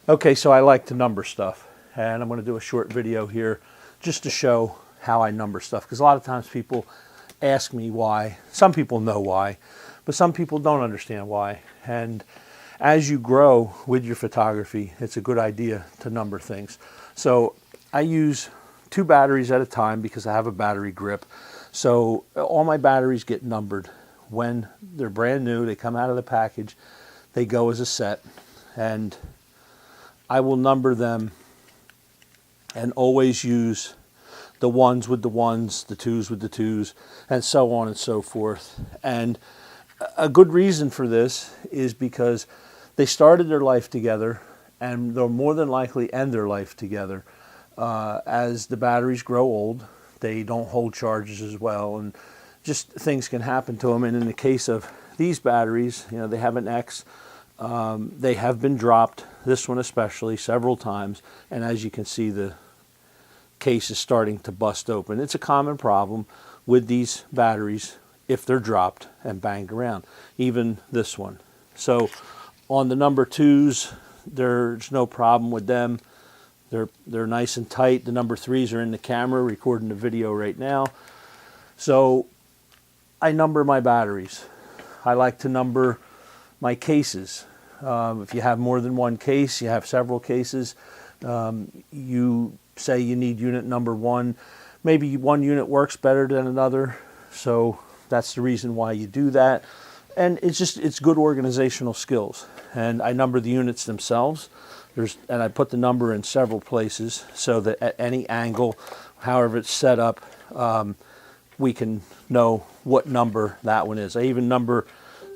Okay, so I like to number stuff, and I'm going to do a short video here just to show how I number stuff, because a lot of times people ask me why. Some people know why, but some people don't understand why. And as you grow with your photography, it's a good idea to number things. So I use 2 batteries at a time because I have a battery grip. So all my batteries get numbered. When they're brand new, they come out of the package, they go as a set, and I will number them and always use the 1s with the 1s, the 2s with the 2s, and so on and so forth. And a good reason for this is because they started their life together, and they'll more than likely end their life together. As the batteries grow old, they don't hold charges as well, and just things can happen to them. And in the case of these batteries, you know, they have an X. They have been dropped, this one especially, several times, and as you can see, the case is starting to bust open. It's a common problem with these batteries if they're dropped and banged around, even this one. So on the number 2s, there's no problem with them. They're nice and tight. The number 3s are in the camera recording the video right now. So I number my batteries. I like to number my cases. If you have more than one case, you have several cases, you say you need unit number 1, maybe one unit works better than another, so that's the reason why you do that. And it's good organizational skills. And I number the units themselves. And I put the number in several places so that at any angle, however it's set up, we can know what number that one is. I even number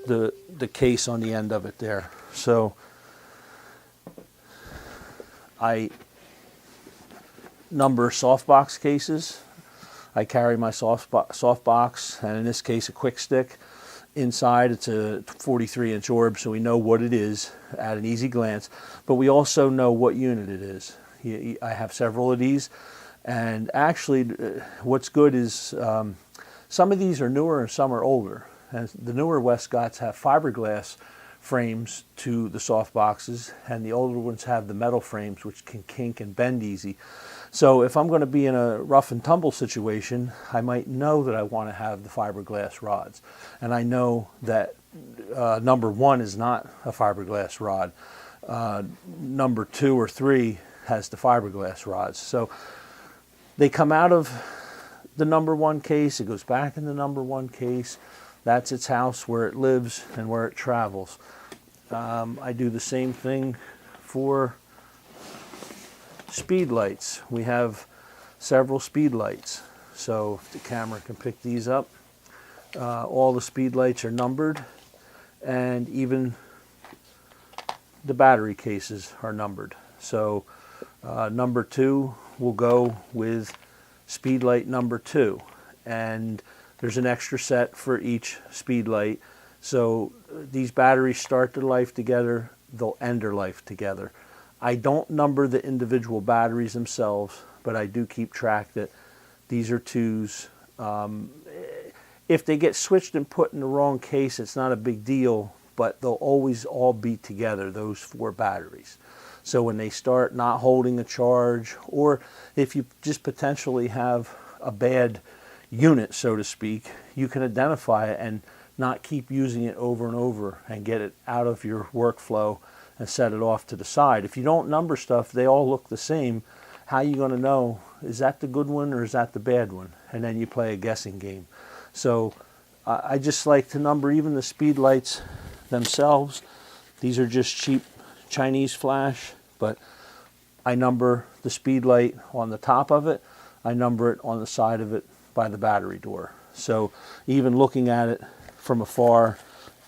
the case on the end of it there. So I number softbox cases. I carry my softbox, and in this case a quick stick. Inside it's a 43-inch orb, so we know what it is at an easy glance, but we also know what unit it is. I have several of these, and actually what's good is some of these are newer and some are older. And the newer Westcotts have fiberglass frames to the soft boxes, and the older ones have the metal frames, which can kink and bend easy. So if I'm going to be in a rough and tumble situation, I might know that I want to have the fiberglass rods. And I know that number 1 is not a fiberglass rod. Number 2 or 3 has the fiberglass rods. So they come out of the number 1 case, it goes back in the number 1 case. That's its house, where it lives and where it travels. I do the same thing for speed lights. We have several speed lights. So if the camera can pick these up, all the speed lights are numbered, and even the battery cases are numbered. So number 2 will go with speed light number 2, and there's an extra set for each speed light. So these batteries start their life together, they'll end their life together. I don't number the individual batteries themselves, but I do keep track that these are 2s. If they get switched and put in the wrong case, it's not a big deal, but they'll always all be together, those 4 batteries. So when they start not holding a charge, or if you just potentially have a bad unit, so to speak, you can identify it and not keep using it over and over and get it out of your workflow and set it off to the side. If you don't number stuff, they all look the same. How are you going to know, is that the good one or is that the bad one? And then you play a guessing game. So I just like to number even the speed lights themselves. These are just cheap Chinese flash, but I number the speed light on the top of it. I number it on the side of it by the battery door. So even looking at it from afar,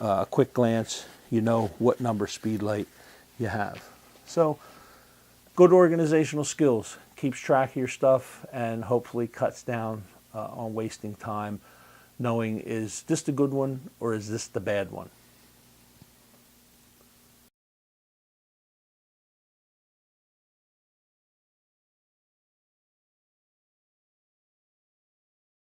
a quick glance, you know what number speed light you have. So good organizational skills, keeps track of your stuff, and hopefully cuts down on wasting time knowing, is this the good one or is this the bad one?